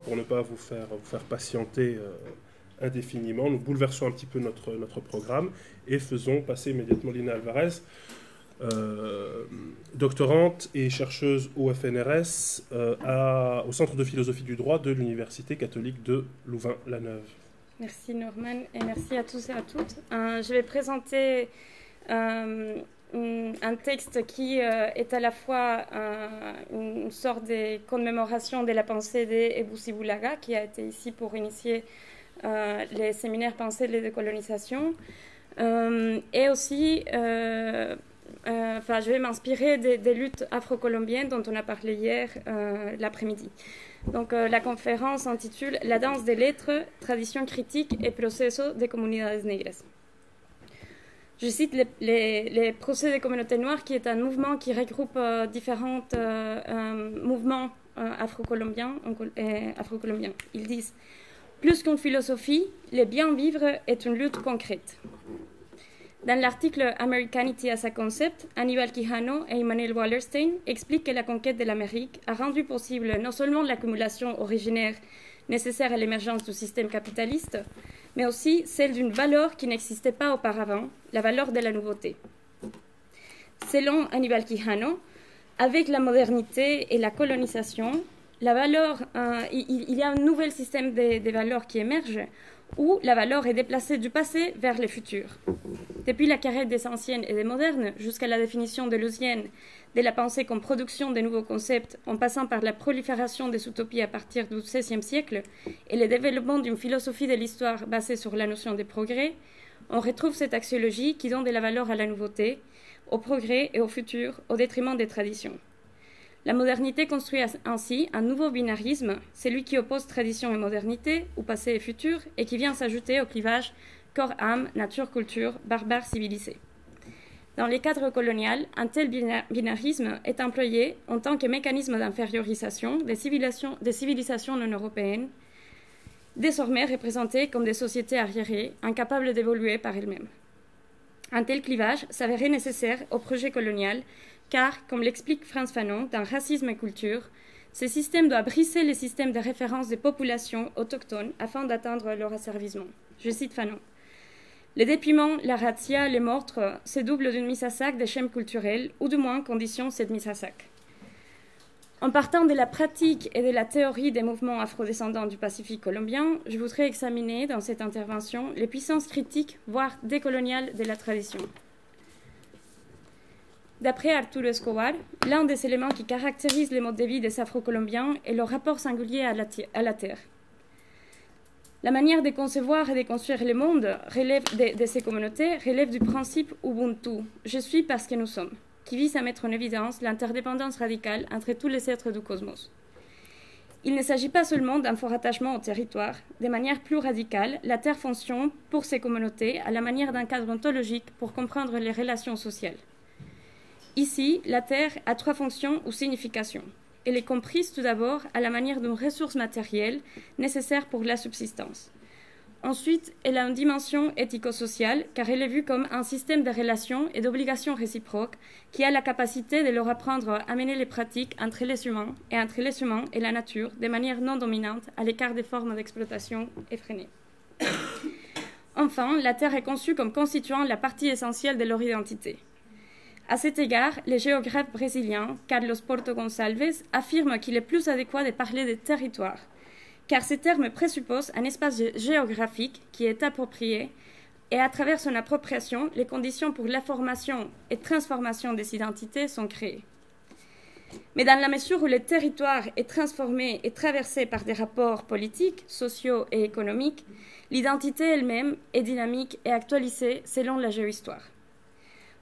Pour ne pas vous faire patienter indéfiniment, nous bouleversons un petit peu notre programme et faisons passer immédiatement Lina Alvarez, doctorante et chercheuse au FNRS, au Centre de philosophie du droit de l'Université catholique de Louvain-la-Neuve. Merci Norman et merci à tous et à toutes. Je vais présenter un texte qui est à la fois une sorte de commémoration de la pensée d'Ebou Sibulaga, qui a été ici pour initier les séminaires pensée de la décolonisation, et aussi je vais m'inspirer des luttes afro-colombiennes dont on a parlé hier l'après-midi. Donc la conférence s'intitule « La danse des lettres, tradition critique et proceso de comunidades negras ». Je cite les procès des communautés noires, qui est un mouvement qui regroupe différents mouvements afro-colombiens. Ils disent « Plus qu'une philosophie, le bien vivre est une lutte concrète ». Dans l'article Americanity as a Concept, Aníbal Quijano et Immanuel Wallerstein expliquent que la conquête de l'Amérique a rendu possible non seulement l'accumulation originaire nécessaire à l'émergence du système capitaliste, mais aussi celle d'une valeur qui n'existait pas auparavant, la valeur de la nouveauté. Selon Aníbal Quijano, avec la modernité et la colonisation, la valeur, il y a un nouvel système de valeurs qui émerge, où la valeur est déplacée du passé vers le futur. Depuis la carrière des anciennes et des modernes, jusqu'à la définition deleuzienne de la pensée comme production de nouveaux concepts, en passant par la prolifération des utopies à partir du XVIe siècle et le développement d'une philosophie de l'histoire basée sur la notion de progrès, on retrouve cette axiologie qui donne de la valeur à la nouveauté, au progrès et au futur, au détriment des traditions. La modernité construit ainsi un nouveau binarisme, celui qui oppose tradition et modernité, ou passé et futur, et qui vient s'ajouter au clivage corps-âme, nature-culture, barbare civilisé. Dans les cadres coloniales, un tel binarisme est employé en tant que mécanisme d'infériorisation des civilisations non européennes, désormais représentées comme des sociétés arriérées, incapables d'évoluer par elles-mêmes. Un tel clivage s'avérait nécessaire au projet colonial, car, comme l'explique Frantz Fanon dans Racisme et culture, ce système doit briser les systèmes de référence des populations autochtones afin d'atteindre leur asservissement. Je cite Fanon. Le dépouillement, la razzia, les meurtres se doublent d'une mise à sac des schèmes culturels, ou du moins conditionnent cette mise à sac. En partant de la pratique et de la théorie des mouvements afrodescendants du Pacifique colombien, je voudrais examiner dans cette intervention les puissances critiques, voire décoloniales de la tradition. D'après Arturo Escobar, l'un des éléments qui caractérise les modes de vie des Afro-Colombiens est leur rapport singulier à la terre. La manière de concevoir et de construire le monde de ces communautés relève du principe Ubuntu, je suis parce que nous sommes, qui vise à mettre en évidence l'interdépendance radicale entre tous les êtres du cosmos. Il ne s'agit pas seulement d'un fort attachement au territoire. De manière plus radicale, la terre fonctionne pour ces communautés à la manière d'un cadre ontologique pour comprendre les relations sociales. Ici, la terre a trois fonctions ou significations. Elle est comprise tout d'abord à la manière d'une ressource matérielle nécessaire pour la subsistance. Ensuite, elle a une dimension éthico-sociale car elle est vue comme un système de relations et d'obligations réciproques qui a la capacité de leur apprendre à mener les pratiques entre les humains et la nature de manière non dominante à l'écart des formes d'exploitation effrénées. Enfin, la terre est conçue comme constituant la partie essentielle de leur identité. À cet égard, le géographe brésilien Carlos Porto Gonçalves affirme qu'il est plus adéquat de parler de territoire, car ces termes présupposent un espace géographique qui est approprié et à travers son appropriation, les conditions pour la formation et transformation des identités sont créées. Mais dans la mesure où le territoire est transformé et traversé par des rapports politiques, sociaux et économiques, l'identité elle-même est dynamique et actualisée selon la géohistoire.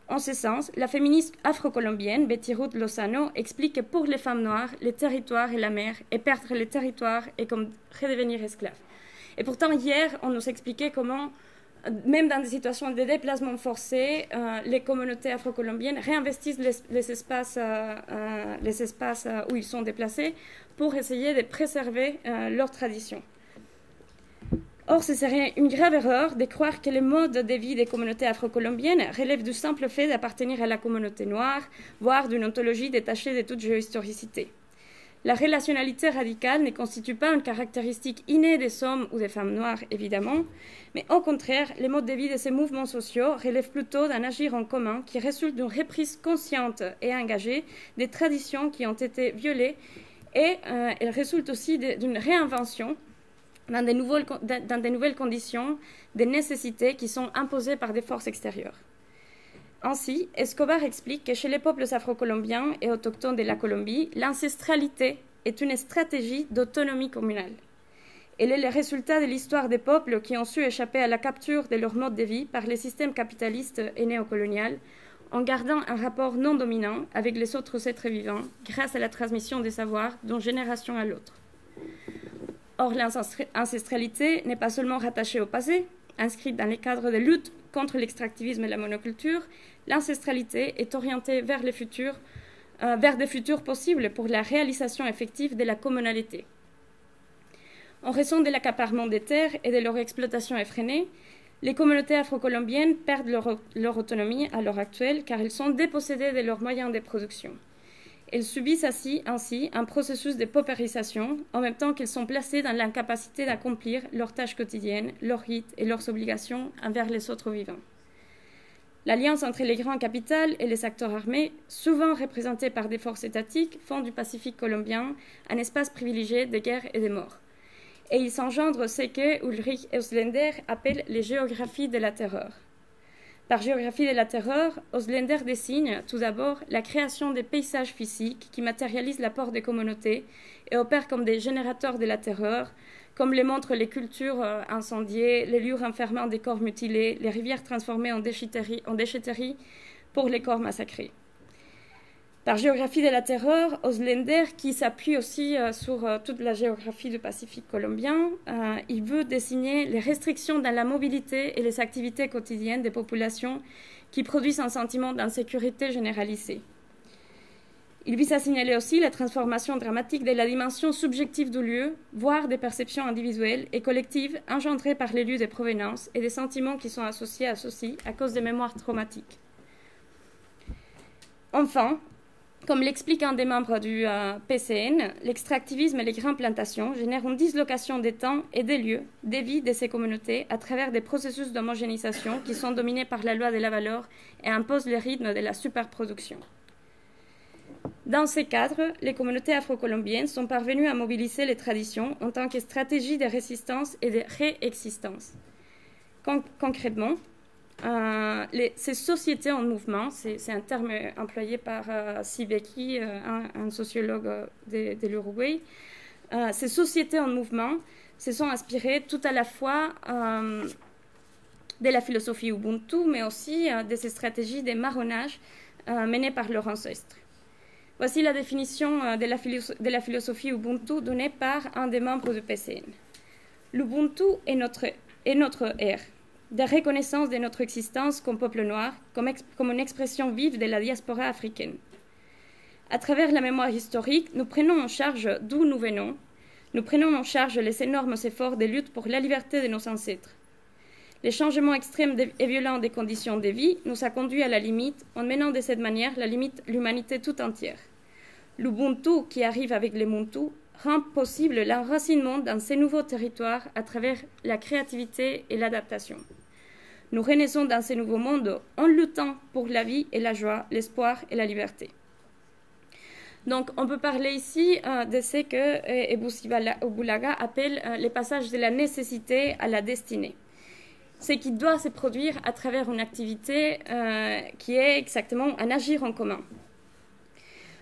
En ce sens, la féministe afro-colombienne Betty Ruth Lozano explique que pour les femmes noires, le territoire est la mer et perdre le territoire est comme redevenir esclave. Et pourtant, hier, on nous expliquait comment, même dans des situations de déplacement forcé, les communautés afro-colombiennes réinvestissent les espaces où ils sont déplacés pour essayer de préserver leur tradition. Or, ce serait une grave erreur de croire que les modes de vie des communautés afro-colombiennes relèvent du simple fait d'appartenir à la communauté noire, voire d'une ontologie détachée de toute géohistoricité. La relationnalité radicale ne constitue pas une caractéristique innée des hommes ou des femmes noires, évidemment, mais au contraire, les modes de vie de ces mouvements sociaux relèvent plutôt d'un agir en commun qui résulte d'une reprise consciente et engagée des traditions qui ont été violées, et elle résulte aussi d'une réinvention dans des nouvelles conditions, des nécessités qui sont imposées par des forces extérieures. Ainsi, Escobar explique que chez les peuples afro-colombiens et autochtones de la Colombie, l'ancestralité est une stratégie d'autonomie communale. Elle est le résultat de l'histoire des peuples qui ont su échapper à la capture de leur mode de vie par les systèmes capitalistes et néocoloniaux, en gardant un rapport non dominant avec les autres êtres vivants grâce à la transmission des savoirs d'une génération à l'autre. Or, l'ancestralité n'est pas seulement rattachée au passé, inscrite dans les cadres de lutte contre l'extractivisme et la monoculture, l'ancestralité est orientée vers des futurs possibles pour la réalisation effective de la communalité. En raison de l'accaparement des terres et de leur exploitation effrénée, les communautés afro-colombiennes perdent leur autonomie à l'heure actuelle car elles sont dépossédées de leurs moyens de production. Elles subissent ainsi un processus de paupérisation en même temps qu'elles sont placées dans l'incapacité d'accomplir leurs tâches quotidiennes, leurs rites et leurs obligations envers les autres vivants. L'alliance entre les grands capitales et les acteurs armés, souvent représentés par des forces étatiques, font du Pacifique colombien un espace privilégié de guerre et de mort. Et il s'engendre ce que Ulrich Auslender appelle les géographies de la terreur. Par géographie de la terreur, Auslender désigne tout d'abord la création des paysages physiques qui matérialisent l'apport des communautés et opèrent comme des générateurs de la terreur, comme le montrent les cultures incendiées, les lieux renfermant des corps mutilés, les rivières transformées en déchetteries pour les corps massacrés. Par géographie de la terreur, Auslender, qui s'appuie aussi sur toute la géographie du Pacifique colombien, il veut désigner les restrictions dans la mobilité et les activités quotidiennes des populations qui produisent un sentiment d'insécurité généralisée. Il vise à signaler aussi la transformation dramatique de la dimension subjective du lieu, voire des perceptions individuelles et collectives engendrées par les lieux de provenance et des sentiments qui sont associés à ceux-ci à cause des mémoires traumatiques. Enfin, comme l'explique un des membres du PCN, l'extractivisme et les grandes plantations génèrent une dislocation des temps et des lieux, des vies de ces communautés à travers des processus d'homogénéisation qui sont dominés par la loi de la valeur et imposent le rythme de la superproduction. Dans ces cadres, les communautés afro-colombiennes sont parvenues à mobiliser les traditions en tant que stratégie de résistance et de réexistence. Concrètement, ces sociétés en mouvement, c'est un terme employé par Sibeki, un sociologue de l'Uruguay, ces sociétés en mouvement se sont inspirées tout à la fois de la philosophie Ubuntu, mais aussi de ces stratégies de marronnage menées par leurs ancêtres. Voici la définition de la philosophie Ubuntu donnée par un des membres du PCN. L'Ubuntu est notre ère de reconnaissance de notre existence comme peuple noir, comme une expression vive de la diaspora africaine. À travers la mémoire historique, nous prenons en charge d'où nous venons, nous prenons en charge les énormes efforts de lutte pour la liberté de nos ancêtres. Les changements extrêmes et violents des conditions de vie nous a conduits à la limite, en menant de cette manière l'humanité tout entière. L'Ubuntu qui arrive avec les Muntu rend possible l'enracinement dans ces nouveaux territoires à travers la créativité et l'adaptation. Nous renaissons dans ces nouveaux mondes en luttant pour la vie et la joie, l'espoir et la liberté. Donc, on peut parler ici de ce que Ebussi Bulaga appelle les passages de la nécessité à la destinée. Ce qui doit se produire à travers une activité qui est exactement un agir en commun.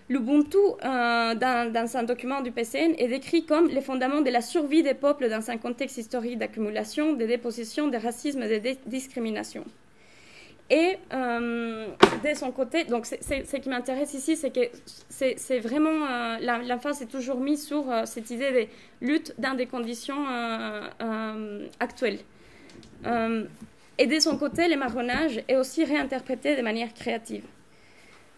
L'Ubuntu, dans un document du PCN, est décrit comme les fondements de la survie des peuples dans un contexte historique d'accumulation, de dépossession, de racisme et de discrimination. Et de son côté, donc ce qui m'intéresse ici, c'est que c'est vraiment l'emphase est toujours mise sur cette idée de lutte dans des conditions actuelles. Et de son côté, le marronnage est aussi réinterprété de manière créative.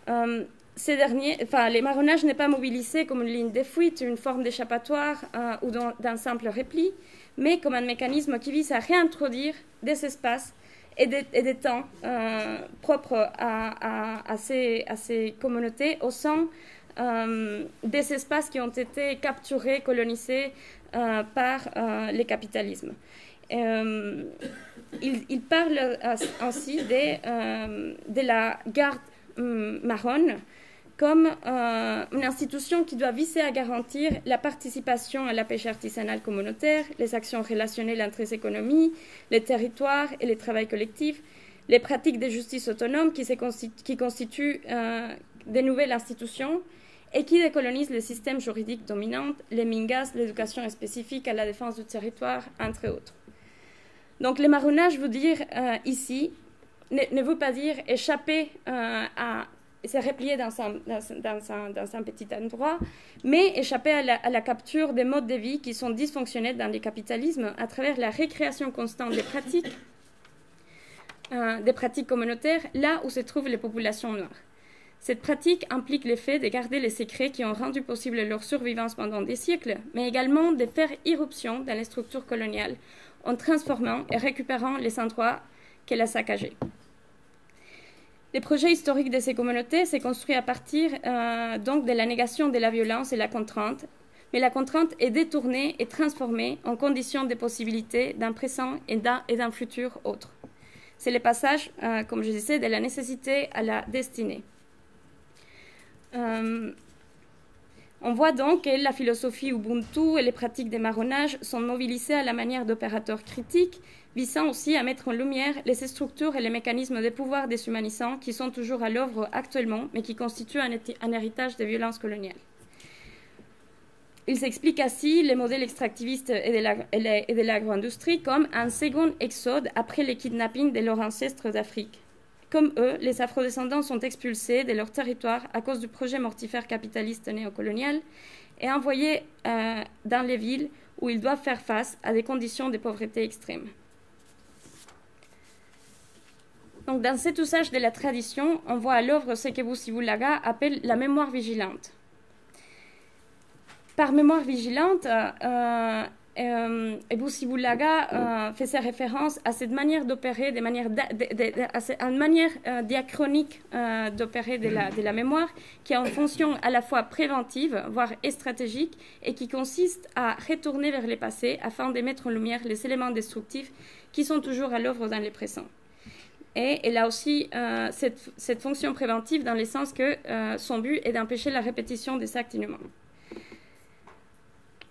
Les marronnages n'est pas mobilisé comme une ligne de fuite, une forme d'échappatoire ou d'un simple repli, mais comme un mécanisme qui vise à réintroduire des espaces et des temps propres à ces communautés au sein des espaces qui ont été capturés, colonisés par le capitalisme. Il parle ainsi de la garde marronne comme une institution qui doit viser à garantir la participation à la pêche artisanale communautaire, les actions relationnelles entre les économies, les territoires et le travail collectif, les pratiques de justice autonome qui constituent de nouvelles institutions et qui décolonisent le système juridique dominant, les mingas, l'éducation spécifique à la défense du territoire, entre autres. Donc le marronnage veut dire ici, ne veut pas dire échapper à se replier dans un petit endroit, mais échapper à la capture des modes de vie qui sont dysfonctionnels dans le capitalisme à travers la récréation constante des pratiques communautaires là où se trouvent les populations noires. Cette pratique implique le fait de garder les secrets qui ont rendu possible leur survivance pendant des siècles, mais également de faire irruption dans les structures coloniales en transformant et récupérant les endroits qu'elle a saccagés. Le projet historique de ces communautés s'est construit à partir donc de la négation de la violence et la contrainte, mais la contrainte est détournée et transformée en condition de possibilités d'un présent et d'un futur autre. C'est le passage, comme je disais, de la nécessité à la destinée. On voit donc que la philosophie Ubuntu et les pratiques de marronnage sont mobilisées à la manière d'opérateurs critiques, visant aussi à mettre en lumière les structures et les mécanismes de pouvoir déshumanisants qui sont toujours à l'œuvre actuellement, mais qui constituent un héritage des violences coloniales. Il s'explique ainsi les modèles extractivistes et de l'agro-industrie comme un second exode après les kidnappings de leurs ancêtres d'Afrique. Comme eux, les afrodescendants sont expulsés de leur territoire à cause du projet mortifère capitaliste néocolonial et envoyés dans les villes où ils doivent faire face à des conditions de pauvreté extrême. Donc, dans cet usage de la tradition, on voit à l'œuvre ce que Bussi-Bulaga appelle la mémoire vigilante. Par mémoire vigilante, Bussi-Bulaga faisait référence à cette manière d'opérer, à une manière diachronique d'opérer de la mémoire, qui est en fonction à la fois préventive, voire stratégique, et qui consiste à retourner vers le passé afin de mettre en lumière les éléments destructifs qui sont toujours à l'œuvre dans le présent. Et elle a aussi cette fonction préventive dans le sens que son but est d'empêcher la répétition des actes inhumains.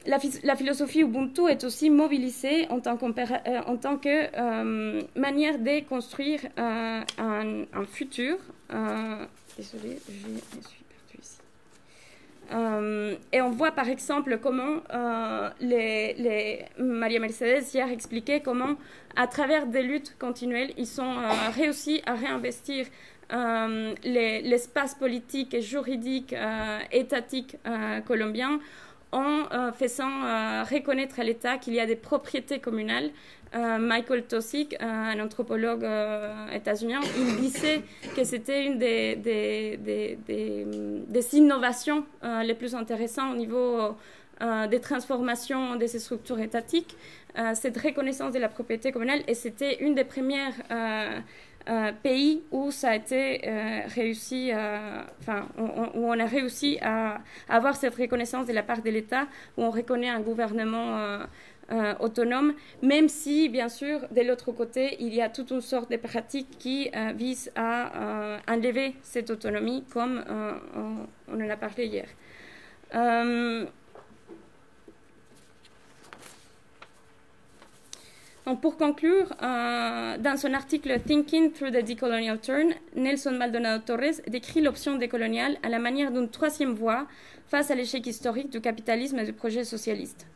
La philosophie Ubuntu est aussi mobilisée en tant que manière de construire un futur. Désolée, je me suis perdue ici. Et on voit par exemple comment Maria Mercedes hier expliquait comment, à travers des luttes continuelles, ils ont réussi à réinvestir l'espace politique et juridique étatique colombien en faisant reconnaître à l'État qu'il y a des propriétés communales. Michael Tosic, un anthropologue états-unien, il disait que c'était une des innovations les plus intéressantes au niveau des transformations de ces structures étatiques, cette reconnaissance de la propriété communale, et c'était une des premières pays où ça a été réussi, où on a réussi à avoir cette reconnaissance de la part de l'État, où on reconnaît un gouvernement autonome, même si, bien sûr, de l'autre côté, il y a toute une sorte de pratiques qui visent à enlever cette autonomie, comme on en a parlé hier. Donc, pour conclure, dans son article Thinking Through the Decolonial Turn, Nelson Maldonado Torres décrit l'option décoloniale à la manière d'une troisième voie face à l'échec historique du capitalisme et du projet socialiste.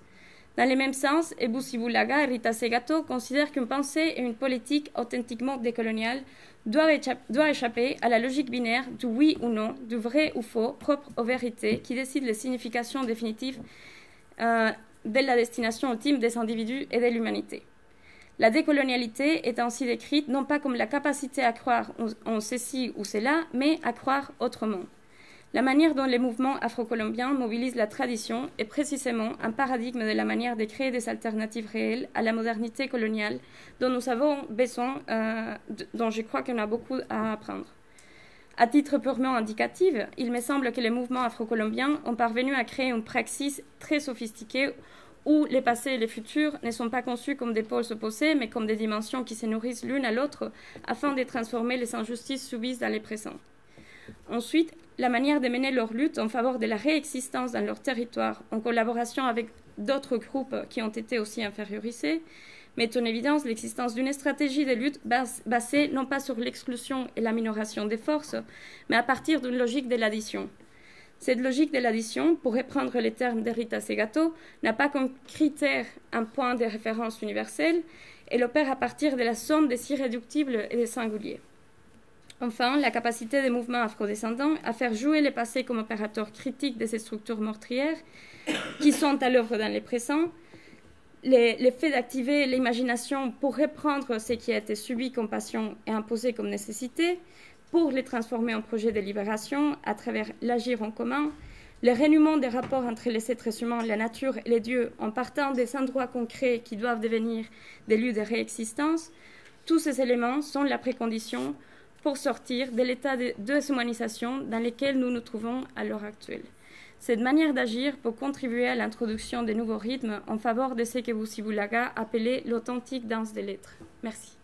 Dans le même sens, Bussi-Bulaga et Rita Segato considèrent qu'une pensée et une politique authentiquement décoloniale doivent échapper à la logique binaire du oui ou non, du vrai ou faux, propre aux vérités, qui décident les significations définitives de la destination ultime des individus et de l'humanité. La décolonialité est ainsi décrite non pas comme la capacité à croire en ceci ou cela, mais à croire autrement. La manière dont les mouvements afro-colombiens mobilisent la tradition est précisément un paradigme de la manière de créer des alternatives réelles à la modernité coloniale dont nous avons besoin, dont je crois qu'on a beaucoup à apprendre. À titre purement indicatif, il me semble que les mouvements afro-colombiens ont parvenu à créer une praxis très sophistiquée où les passés et les futurs ne sont pas conçus comme des pôles opposés, mais comme des dimensions qui se nourrissent l'une à l'autre afin de transformer les injustices subies dans les présents. Ensuite, la manière de mener leur lutte en faveur de la réexistence dans leur territoire, en collaboration avec d'autres groupes qui ont été aussi infériorisés, met en évidence l'existence d'une stratégie de lutte basée non pas sur l'exclusion et la minoration des forces, mais à partir d'une logique de l'addition. Cette logique de l'addition, pour reprendre les termes de Rita Segato, n'a pas comme critère un point de référence universel, elle opère à partir de la somme des irréductibles et des singuliers. Enfin, la capacité des mouvements afrodescendants à faire jouer le passé comme opérateur critique de ces structures meurtrières qui sont à l'œuvre dans les présents, le fait d'activer l'imagination pour reprendre ce qui a été subi comme passion et imposé comme nécessité, pour les transformer en projet de libération à travers l'agir en commun, le renouement des rapports entre les êtres humains, la nature et les dieux en partant des endroits concrets qui doivent devenir des lieux de réexistence, tous ces éléments sont la précondition pour sortir de l'état de déshumanisation dans lequel nous nous trouvons à l'heure actuelle. Cette manière d'agir peut contribuer à l'introduction de nouveaux rythmes en faveur de ce que Bussi Bulaga appelait l'authentique danse des lettres. Merci.